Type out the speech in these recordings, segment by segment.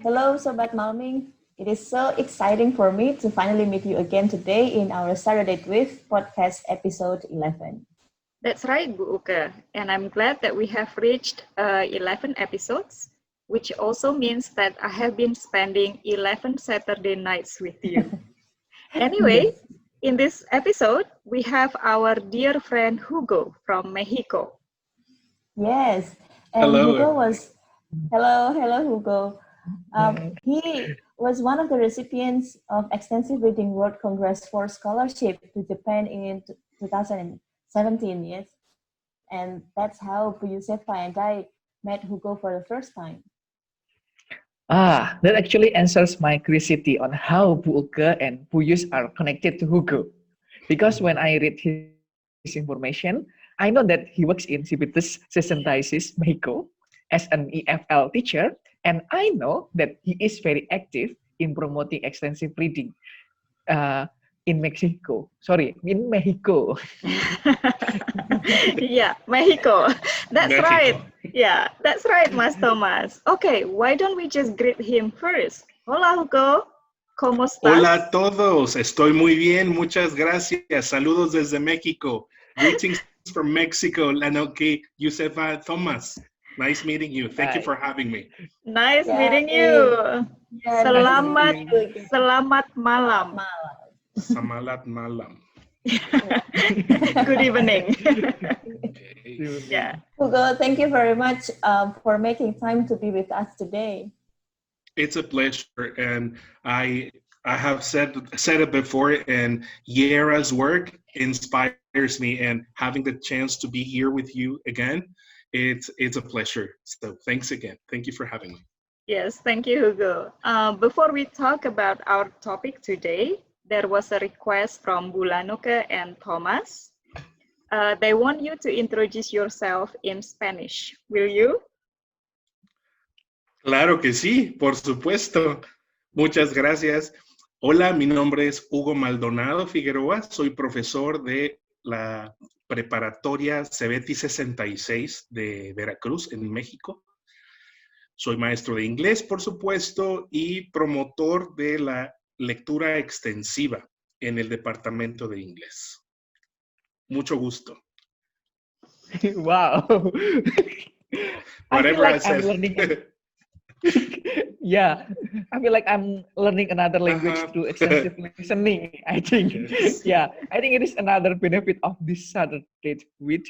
Hello, Sobat Malming. It is so exciting for me to finally meet you again today in our satERdate with podcast episode 11. That's right, Bu Uke. And I'm glad that we have reached 11 episodes, which also means that I have been spending 11 Saturday nights with you. Anyway, Yes. in this episode, we have our dear friend Hugo from Mexico. Yes. And Hello. hello, Hugo. He was one of the recipients of Extensive Reading World Congress for Scholarship to Japan in 2017, yes. And that's how Bu Yuseva and I met Hugo for the first time. That actually answers my curiosity on how Bu Uke and Bu Yus are connected to Hugo. Because when I read his information, I know that he works in Civitas Sesentaisis, Mexico, as an EFL teacher, and I know that he is very active in promoting extensive reading in Mexico. In Mexico. Yeah, Mexico. That's Mexico. right. Yeah, that's right, Mas Thomas. Okay, why don't we just greet him first? Hola, Hugo. ¿Cómo estás? Hola a todos. Estoy muy bien. Muchas gracias. Saludos desde México. Greetings from Mexico. Lanoke, Yuseva, Thomas. Nice meeting you. Thank you for having me. Nice Yeah, meeting you. Yeah, Selamat malam. Samalat Malam. Good evening. Okay. Yeah. Hugo, thank you very much for making time to be with us today. It's a pleasure, and I have said it before, and Yera's work inspires me, and having the chance to be here with you again, it's a pleasure. So thanks again. Thank you for having me. Yes, thank you, Hugo. Before we talk about our topic today, there was a request from Bu Lanoke and Thomas. They want you to introduce yourself in Spanish. Will you? Claro que sí, por supuesto. Muchas gracias. Hola, mi nombre es Hugo Maldonado Figueroa. Soy profesor de la preparatoria CEBETI 66 de Veracruz, en México. Soy maestro de inglés, por supuesto, y promotor de la lectura extensiva en el departamento de inglés. Mucho gusto. Wow. I feel Whatever I like I'm said. learning. Yeah, I feel like I'm learning another language through extensive listening. I think, Yes. yeah, I think it is another benefit of this satERdate with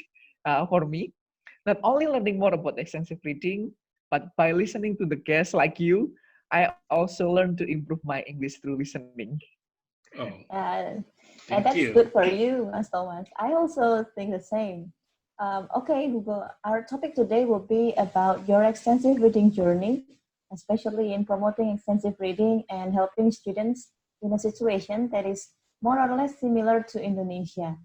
for me. Not only learning more about extensive reading, but by listening to the guests like you, I also learn to improve my English through listening. Oh, And thank that's you. good for you, Mas Thomas. I also think the same. Okay, Hugo, our topic today will be about your extensive reading journey, especially in promoting extensive reading and helping students in a situation that is more or less similar to Indonesia.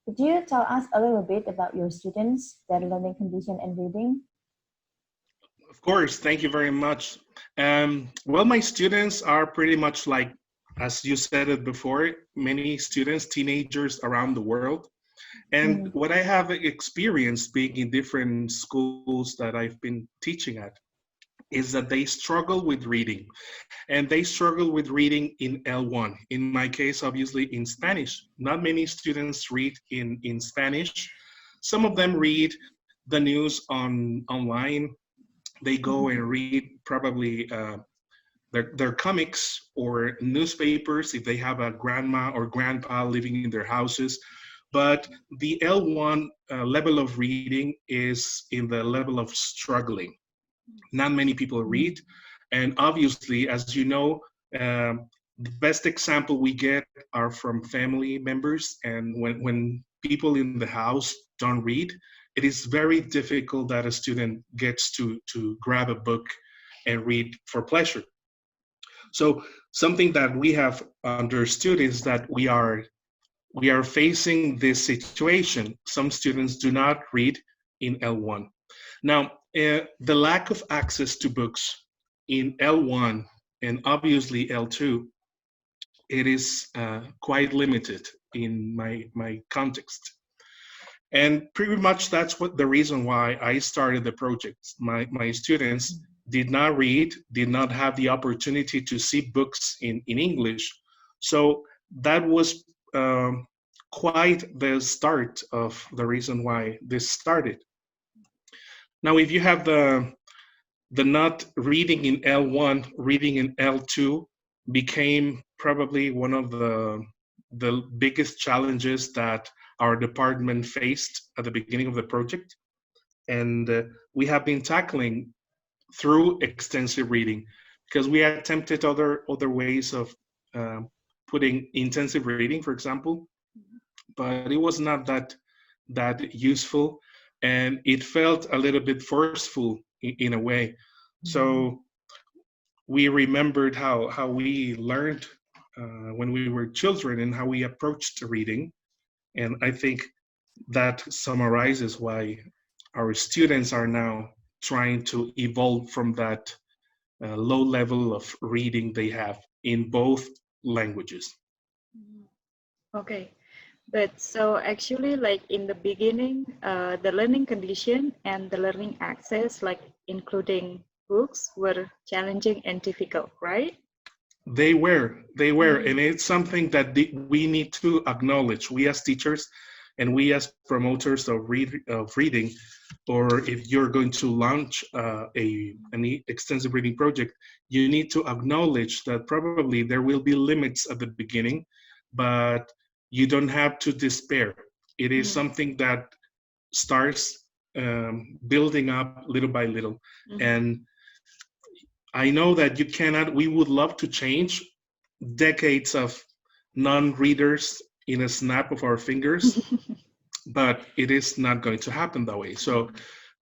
Could you tell us a little bit about your students, their learning condition and reading? Of course, thank you very much. Well, my students are pretty much like, as you said it before, many students, teenagers around the world. And what I have experienced being in different schools that I've been teaching at is that they struggle with reading. And they struggle with reading in L1. In my case, obviously in Spanish. Not many students read in Spanish. Some of them read the news online. They go and read probably their comics or newspapers if they have a grandma or grandpa living in their houses. But the L1 level of reading is in the level of struggling. Not many people read. And obviously, as you know, the best example we get are from family members. And when people in the house don't read, it is very difficult that a student gets to grab a book and read for pleasure. So something that we have understood is that we are facing this situation. Some students do not read in L1. Now, the lack of access to books in L1 and obviously L2, it is quite limited in my context. And pretty much that's what the reason why I started the project. My students did not read, did not have the opportunity to see books in English. So that was quite the start of the reason why this started. Now, if you have the not reading in L1, reading in L2 became probably one of the biggest challenges that our department faced at the beginning of the project. And we have been tackling through extensive reading, because we attempted other ways of putting intensive reading, for example, but it was not that useful, and it felt a little bit forceful in a way. So we remembered how we learned when we were children and how we approached reading, and I think that summarizes why our students are now trying to evolve from that low level of reading they have in both languages. Okay. But so actually, like in the beginning, the learning condition and the learning access, like including books, were challenging and difficult, right? They were, and it's something that we need to acknowledge. We as teachers, and we as promoters of reading, or if you're going to launch an extensive reading project, you need to acknowledge that probably there will be limits at the beginning, but you don't have to despair. It is something that starts building up little by little. And I know that you cannot, we would love to change decades of non-readers in a snap of our fingers, but it is not going to happen that way. So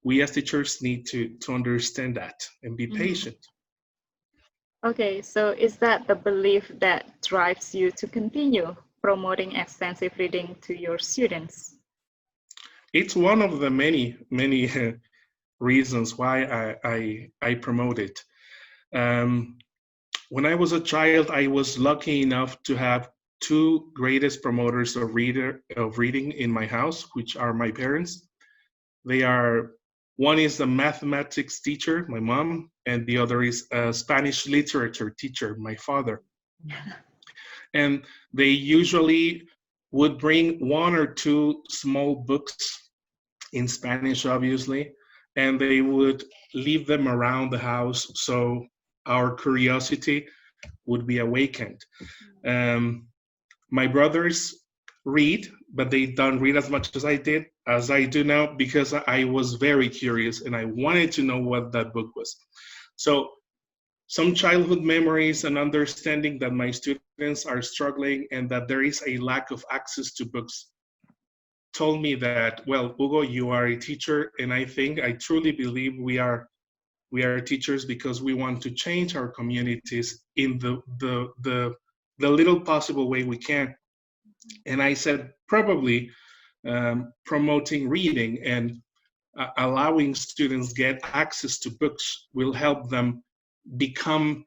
we as teachers need to understand that and be patient. Okay, so is that the belief that drives you to continue promoting extensive reading to your students? It's one of the many reasons why I promote it. When I was a child, I was lucky enough to have two greatest promoters of reading in my house, which are my parents. They are, one is a mathematics teacher, my mom, and the other is a Spanish literature teacher, my father. And they usually would bring one or two small books in Spanish, obviously, and they would leave them around the house so our curiosity would be awakened. My brothers read, but they don't read as much as I do now, because I was very curious and I wanted to know what that book was. So some childhood memories and understanding that my students are struggling and that there is a lack of access to books told me that, well, Hugo, you are a teacher, and I truly believe we are teachers because we want to change our communities in the little possible way we can. And I said, probably promoting reading and allowing students get access to books will help them become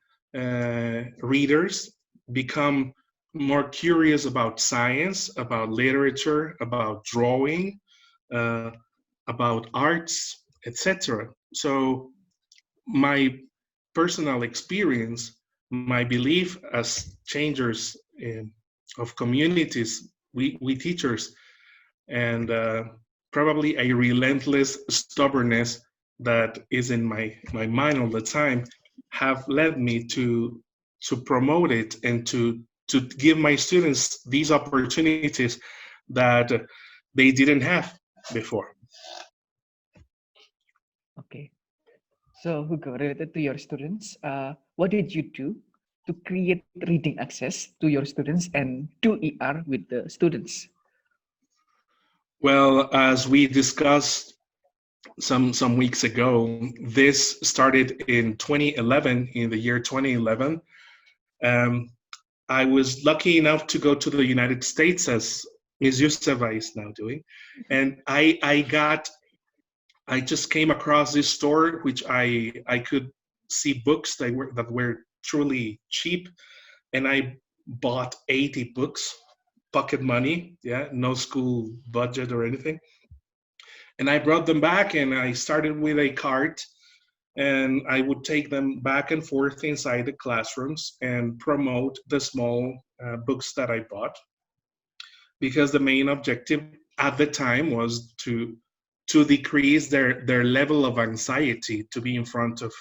readers, become more curious about science, about literature, about drawing, about arts, etc. So my personal experience, my belief as changers of communities, we teachers, and probably a relentless stubbornness that is in my mind all the time, have led me to promote it and to give my students these opportunities that they didn't have before. Okay. So, Hugo, related to your students, what did you do to create reading access to your students and do ER with the students? Well, as we discussed some weeks ago, this started in 2011, in the year 2011. I was lucky enough to go to the United States, as Ms. Yuseva is now doing, and I just came across this store which I could see books that were truly cheap, and I bought 80 books, pocket money, yeah, no school budget or anything. And I brought them back, and I started with a cart, and I would take them back and forth inside the classrooms and promote the small books that I bought, because the main objective at the time was to decrease their level of anxiety to be in front of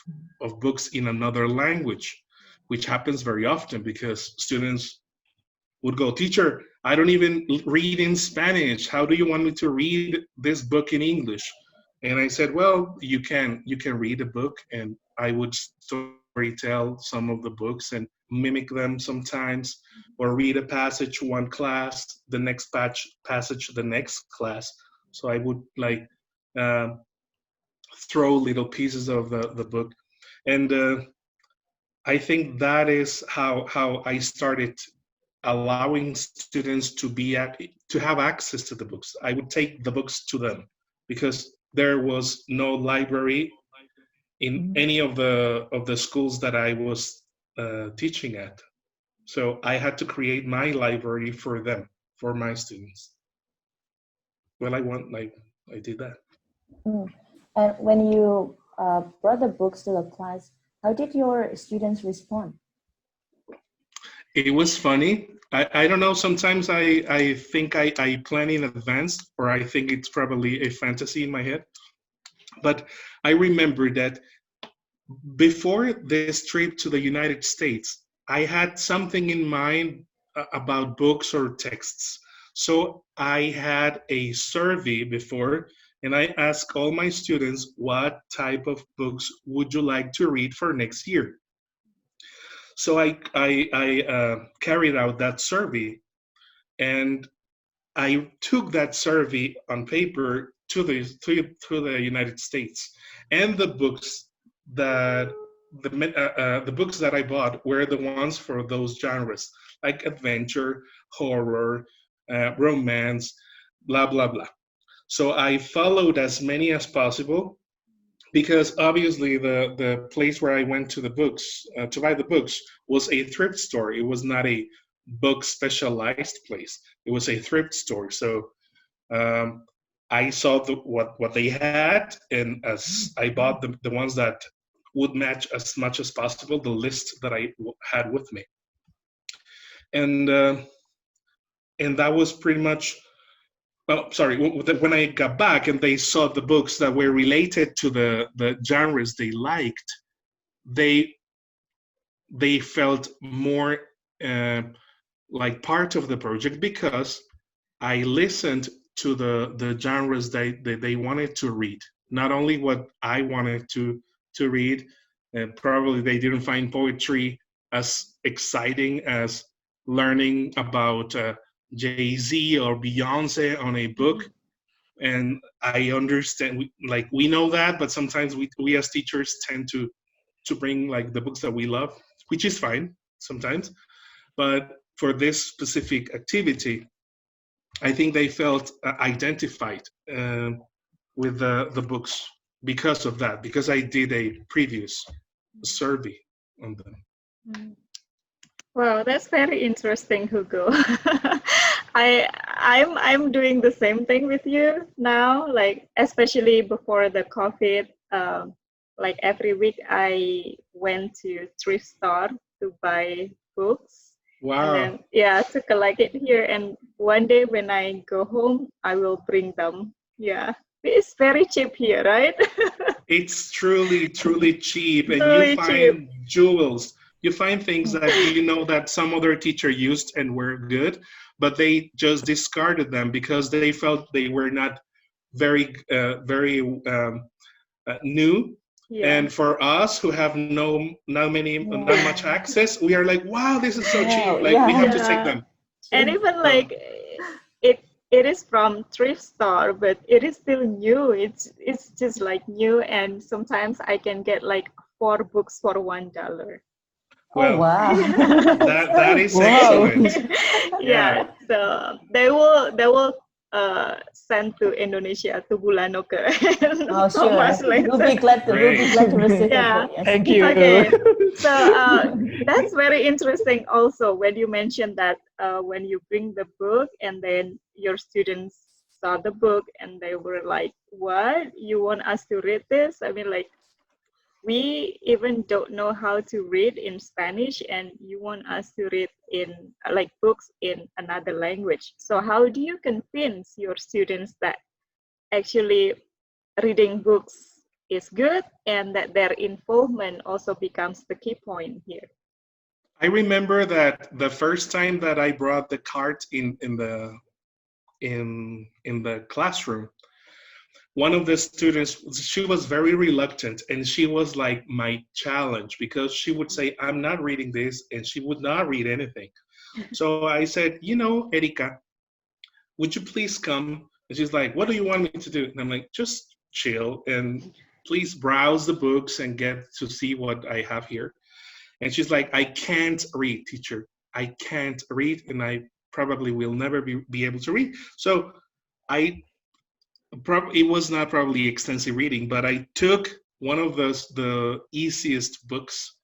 books in another language, which happens very often because students would go, teacher, I don't even read in Spanish. How do you want me to read this book in English? And I said, well, you can read a book, and I would storytell some of the books and mimic them sometimes, or read a passage one class, the next passage the next class. So I would like uh, throw little pieces of the book, and I think that is how I started allowing students to have access to the books. I would take the books to them because there was no library in any of the schools that I was teaching at. So I had to create my library for them, for my students. Well, I did that. And when you brought the books to the class, how did your students respond? It was funny. I don't know, sometimes I think I plan in advance, or I think it's probably a fantasy in my head. But I remember that before this trip to the United States, I had something in mind about books or texts. So I had a survey before, and I asked all my students, what type of books would you like to read for next year? So I carried out that survey, and I took that survey on paper to the United States, and the books that the books that I bought were the ones for those genres, like adventure, horror, romance, blah blah blah. So I followed as many as possible, because obviously the place where I went to the books to buy the books was a thrift store. It was not a book specialized place. It was a thrift store. So I saw what they had, and as I bought the ones that would match as much as possible the list that I had with me, and that was pretty much. Well, sorry, when I got back and they saw the books that were related to the genres they liked, they felt more like part of the project, because I listened to the genres they wanted to read, not only what I wanted to read. Probably they didn't find poetry as exciting as learning about Jay-Z or Beyonce on a book. And I understand, we know that, but sometimes we as teachers tend to bring like the books that we love, which is fine sometimes. But for this specific activity, I think they felt identified with the books because of that, because I did a previous survey on them. Wow, that's very interesting, Hugo. I'm doing the same thing with you now, like especially before the COVID. Like every week I went to thrift store to buy books. Wow. And then to collect it here. And one day when I go home, I will bring them. Yeah, it's very cheap here, right? It's truly cheap, and Truly you find jewels. You find things that you know that some other teacher used and were good, but they just discarded them because they felt they were not very new. Yeah. And for us who have not much access, we are like, wow, this is so cheap. Like we have to take them. And even like it is from thrift store, but it is still new. It's just like new, and sometimes I can get like 4 books for $1. Well, oh, wow. that is excellent. Yeah. So they will send to Indonesia to Lanoke. Oh, sure. We'll be glad to receive it. Yes. Thank you. Okay. So that's very interesting also when you mentioned that when you bring the book and then your students saw the book and they were like, what? You want us to read this? I mean, like, we even don't know how to read in Spanish, and you want us to read in like books in another language. So how do you convince your students that actually reading books is good and that their involvement also becomes the key point here? I remember that the first time that I brought the cart in the classroom, one of the students, she was very reluctant, and she was like my challenge, because she would say, I'm not reading this, and she would not read anything. So I said, you know, Erika, would you please come? And she's like, what do you want me to do? And I'm like, just chill and please browse the books and get to see what I have here. And she's like, I can't read, teacher. I can't read, and I probably will never be able to read. So it was not probably extensive reading, but I took one of the easiest books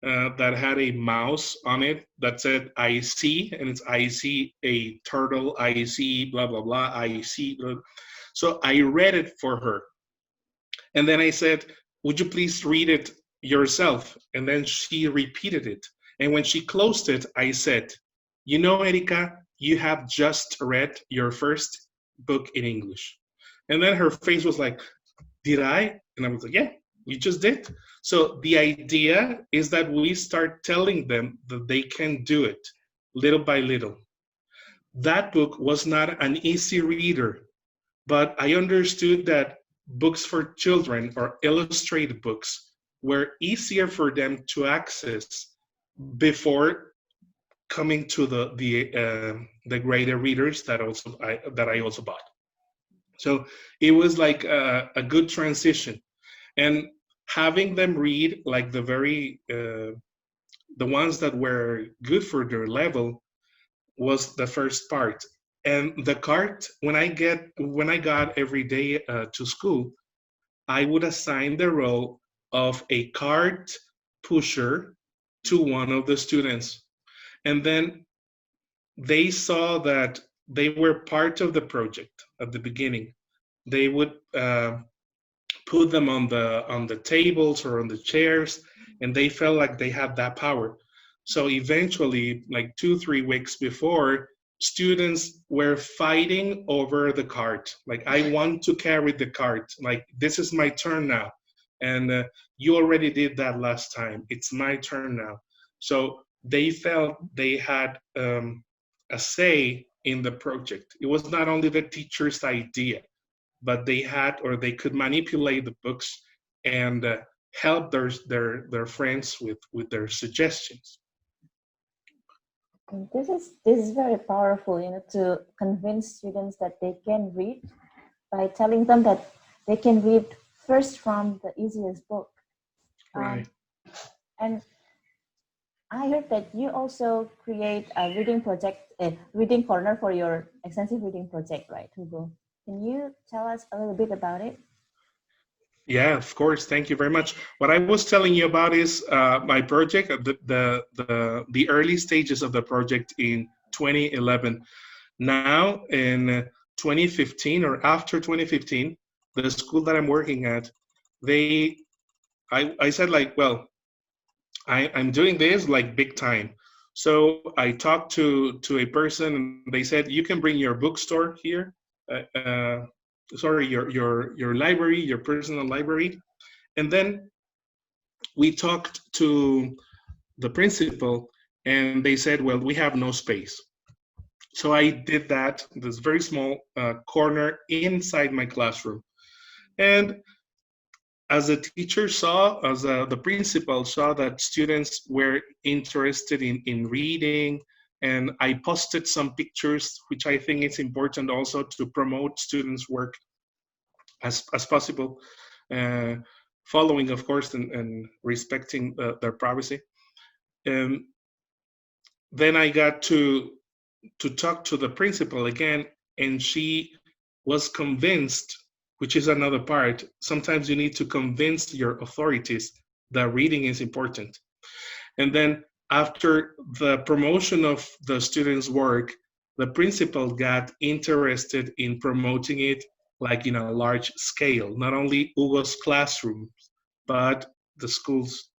that had a mouse on it that said I see, and it's I see a turtle, I see blah, blah, blah, I see. Blah. So I read it for her. And then I said, would you please read it yourself? And then she repeated it. And when she closed it, I said, you know, Erika, you have just read your first book in English. And then her face was like, did I? And I was like, yeah, you just did. So the idea is that we start telling them that they can do it little by little. That book was not an easy reader, but I understood that books for children or illustrated books were easier for them to access before coming to the greater readers that I also bought. So it was like a good transition, and having them read like the ones that were good for their level was the first part. And the cart, when I got every day to school, I would assign the role of a cart pusher to one of the students. And then they saw that they were part of the project at the beginning. They would put them on the tables or on the chairs, and they felt like they had that power. So eventually, like 2-3 weeks before, students were fighting over the cart. Like, I want to carry the cart. Like, this is my turn now. And you already did that last time. It's my turn now. So they felt they had a say in the project. It was not only the teacher's idea, but they had, or they could manipulate the books and help their friends with their suggestions. This is very powerful, to convince students that they can read by telling them that they can read first from the easiest book. Right. And I heard that you also create a reading project, a reading corner for your extensive reading project, right, Hugo? Can you tell us a little bit about it? Yeah, of course. Thank you very much. What I was telling you about is my project, the early stages of the project in 2011. Now in 2015 or after 2015, the school that I'm working at, I said like, well, I'm doing this like big time. So I talked to a person, and they said, you can bring your bookstore here. Sorry, your library, your personal library. And then we talked to the principal, and they said, well, we have no space. So I did that, this very small corner inside my classroom. And as the teacher saw, as the principal saw that students were interested in reading, and I posted some pictures, which I think it's important also to promote students' work as possible, following, of course, and respecting their privacy. Then I got to talk to the principal again, and she was convinced, which is another part. Sometimes you need to convince your authorities that reading is important. And then after the promotion of the students' work, the principal got interested in promoting it like in a large scale, not only Hugo's classroom, but the schools.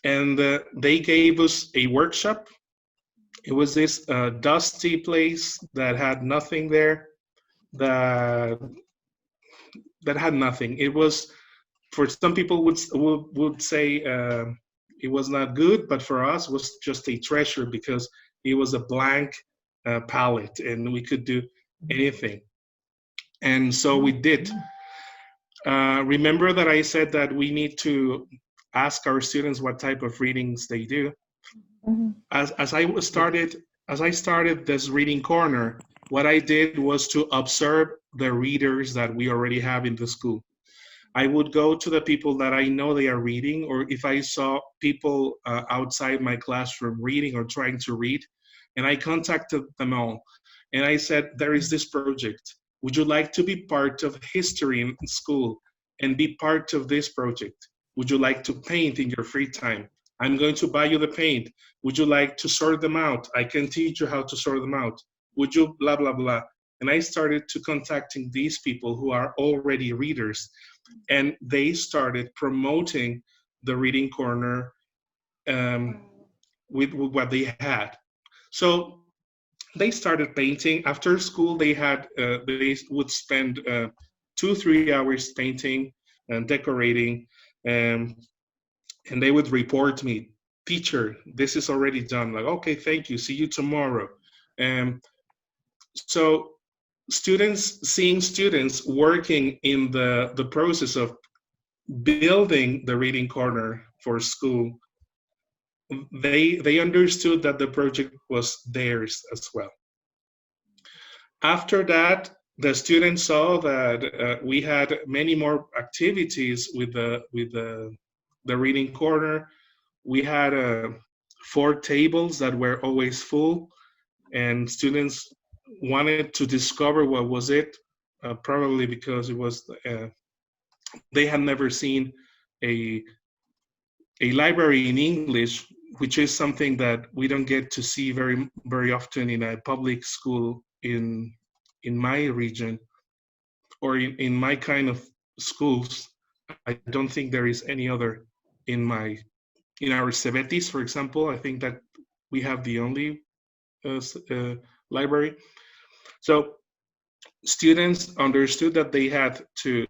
And they gave us a workshop. It was this dusty place that had nothing there, that had nothing. It was, for some people would say it was not good, but for us was just a treasure because it was a blank palette and we could do anything. And so we did. Remember that I said that we need to ask our students what type of readings they do. As I started this reading corner, what I did was to observe the readers that we already have in the school. I would go to the people that I know they are reading, or if I saw people outside my classroom reading or trying to read, and I contacted them all. And I said, there is this project. Would you like to be part of history in school and be part of this project? Would you like to paint in your free time? I'm going to buy you the paint. Would you like to sort them out? I can teach you how to sort them out. Would you blah, blah, blah. And I started to contacting these people who are already readers. And they started promoting the reading corner with what they had. So they started painting. After school, they would spend 2-3 hours painting and decorating, and they would report me, teacher, this is already done. Like, okay, thank you. See you tomorrow. So seeing students working in the process of building the reading corner for school, they understood that the project was theirs as well. After that, the students saw that we had many more activities with the reading corner. We had 4 tables that were always full, and students wanted to discover what was it, probably because it was they had never seen a library in English, which is something that we don't get to see very often in a public school in my region, or in my kind of schools. I don't think there is any other in our Cebetis, for example. I think that we have the only library. So students understood that they had to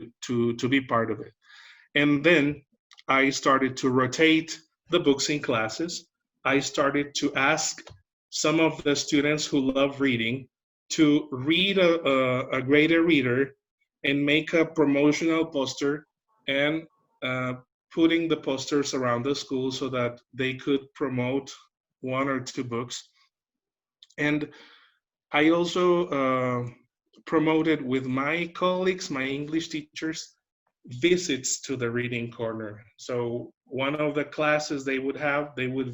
be part of it. And then I started to rotate the books in classes. I started to ask some of the students who love reading to read a greater reader and make a promotional poster and putting the posters around the school so that they could promote 1 or 2 books. And I also promoted with my colleagues, my English teachers, visits to the reading corner. So one of the classes they would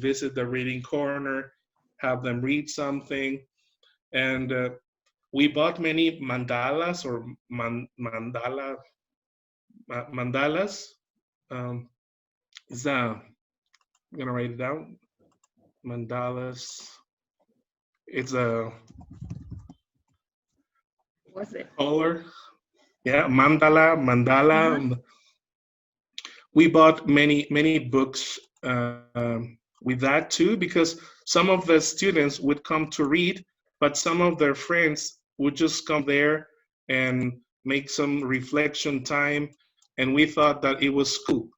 visit the reading corner, have them read something. And we bought many mandalas or mandalas. I'm gonna write it down. Mandalas. It's a Was it? color. Yeah, mandala. Uh-huh. We bought many books with that too, because some of the students would come to read, but some of their friends would just come there and make some reflection time. And we thought that it was cool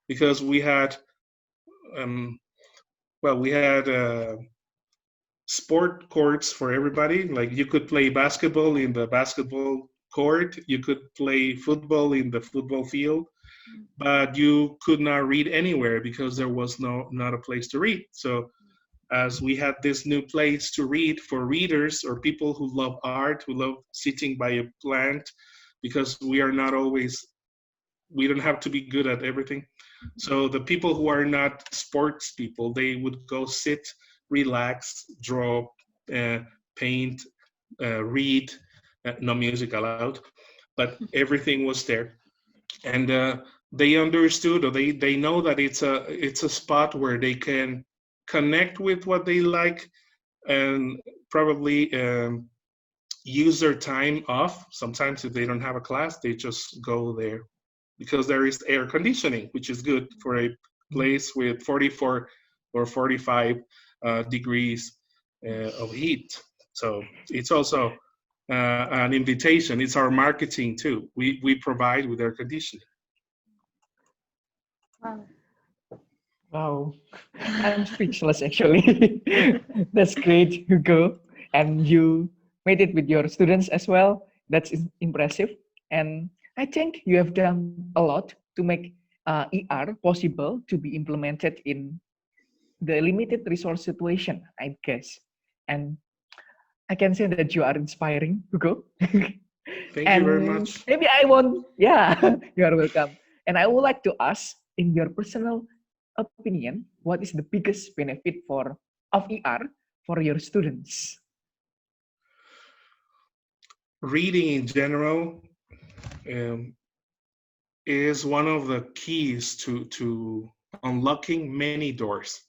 because we had, sport courts for everybody. Like, you could play basketball in the basketball court, you could play football in the football field, but you could not read anywhere because there was not a place to read. So as we had this new place to read for readers or people who love art, who love sitting by a plant, because we don't have to be good at everything. So the people who are not sports people, they would go sit, relax, draw, paint, read, no music allowed, but everything was there. And they understood, or they know that it's a spot where they can connect with what they like and probably use their time off. Sometimes if they don't have a class, they just go there. because there is air conditioning, which is good for a place with 44 or 45 degrees of heat. So it's also an invitation. It's our marketing too. We provide with air conditioning. Wow. Wow, I'm speechless actually. That's great, Hugo. And you made it with your students as well. That's impressive. And I think you have done a lot to make ER possible to be implemented in the limited resource situation, I guess. And I can say that you are inspiring, Hugo. Thank you very And much. maybe I want, yeah, you are welcome. And I would like to ask, in your personal opinion, what is the biggest benefit of ER for your students? Reading in general um, is one of the keys to unlocking many doors.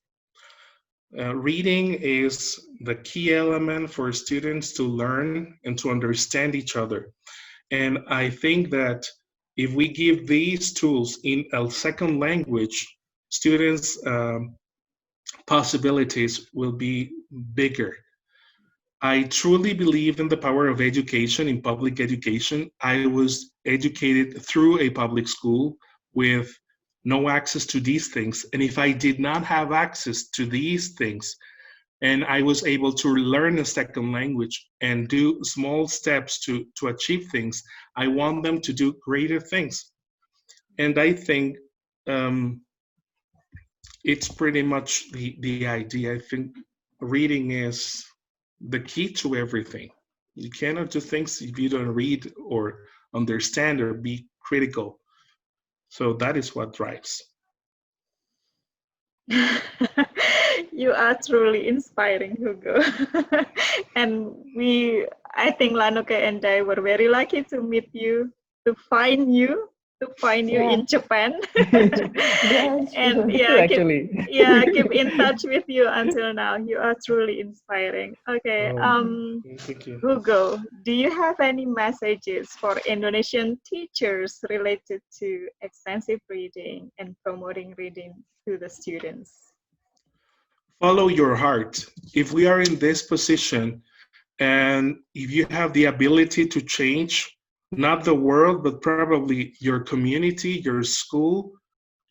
Reading is the key element for students to learn and to understand each other. And I think that if we give these tools in a second language, students' possibilities will be bigger. I truly believe in the power of education, in public education. I was educated through a public school with no access to these things. And if I did not have access to these things, and I was able to learn a second language and do small steps to achieve things, I want them to do greater things. And I think it's pretty much the idea. I think reading is the key to everything. You cannot do things if you don't read or understand or be critical. So that is what drives. You are truly inspiring, Hugo. And I think Lanoke and I were very lucky to meet you, to find you, Yeah. in Japan. Yes, And sure. keep in touch with you until now. You are truly inspiring. Okay, Thank you. Hugo, do you have any messages for Indonesian teachers related to extensive reading and promoting reading to the students? Follow your heart. If we are in this position and if you have the ability to change, not the world, but probably your community, your school,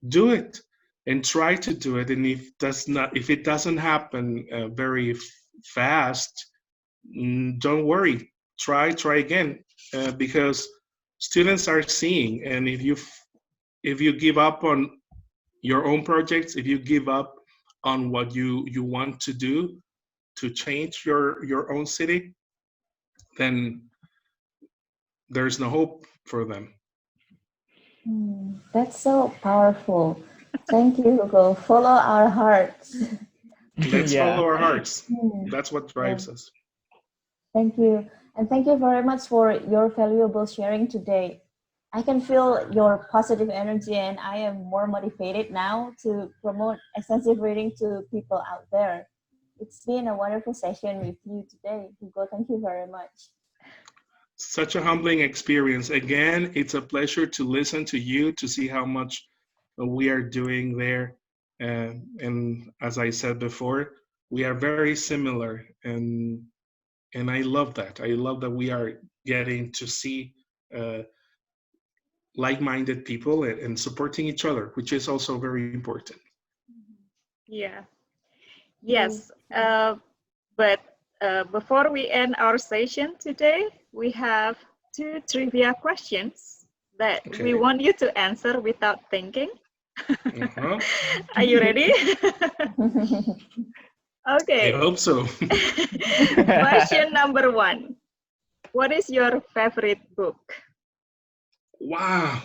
do it and try to do it. And if it doesn't happen very fast, don't worry. Try again, because students are seeing. And if you give up on your own projects, if you give up on what you want to do to change your own city, then there's no hope for them. That's so powerful. Thank you, Hugo. Follow our hearts. Let's Yeah. follow our hearts. Hmm. That's what drives us. Thank you. And thank you very much for your valuable sharing today. I can feel your positive energy, and I am more motivated now to promote extensive reading to people out there. It's been a wonderful session with you today, Hugo. Thank you very much. Such a humbling experience. Again, it's a pleasure to listen to you, to see how much we are doing there. And as I said before, we are very similar. And I love that. I love that we are getting to see like-minded people and supporting each other, which is also very important. Yeah. Yes. But before we end our session today, we have 2 trivia questions that we Okay. want you to answer without thinking. Uh-huh. Are you ready? I Okay. hope so. Question number 1. What is your favorite book? Wow.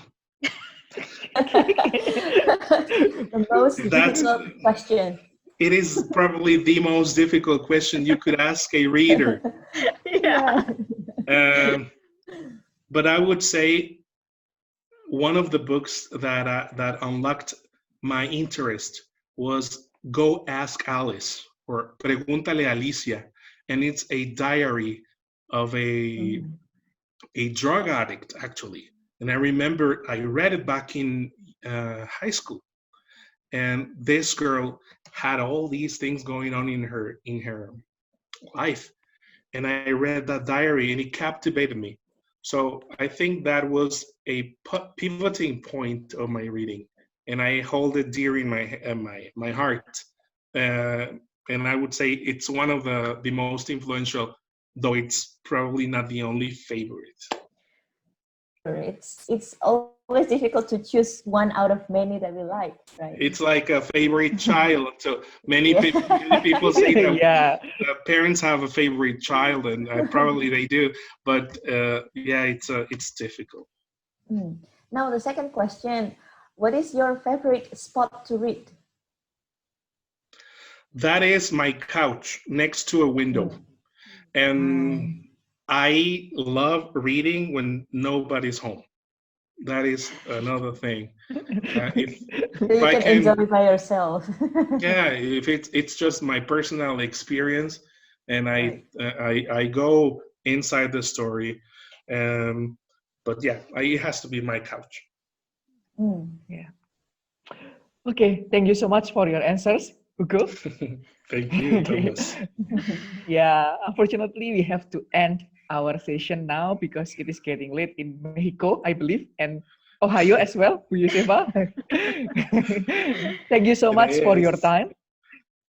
The most That's difficult question. it is probably the most difficult question you could ask a reader. Yeah. But I would say one of the books that unlocked my interest was Go Ask Alice, or Pregúntale a Alicia, and it's a diary of a drug addict, actually, And I remember I read it back in high school, and this girl had all these things going on in her life, and I read that diary, and it captivated me. So I think that was a pivoting point of my reading, and I hold it dear in my heart. Uh, and I would say it's one of the most influential, though it's probably not the only favorite. It's always difficult to choose one out of many that we like, right? It's like a favorite child. So many Yeah. many people say that Yeah. parents have a favorite child, and probably they do. But yeah, it's difficult. Now the second question: what is your favorite spot to read? That is my couch next to a window, and I love reading when nobody's home. That is another thing. If So you I can can, enjoy by yourself. yeah, if it's just my personal experience, and Right. I go inside the story, but yeah, it has to be my couch. Yeah. Okay, thank you so much for your answers, Hugo. Thank you, Thomas. Yeah, unfortunately, we have to end our session now because it is getting late in Mexico, I believe, and Ohio as well, Bu Yuseva. Thank you so It much for your is. time.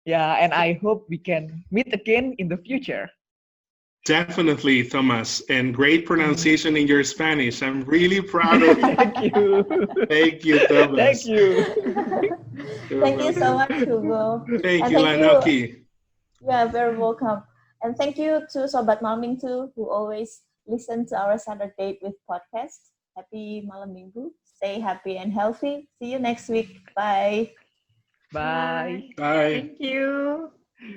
Yeah, and I hope we can meet again in the future. Definitely, Thomas, and great pronunciation in your Spanish. I'm really proud of you. Thank you. Thank you, Thank Thomas. you. You're Thank you so welcome. much, Hugo. Thank And you, thank you. Lanoke. You are very welcome. And thank you to Sobat Malming too, who always listen to our satERdate with podcast. Happy Malam Minggu. Stay happy and healthy. See you next week. Bye. Bye. Bye. Thank you.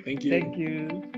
Thank Thank you. you.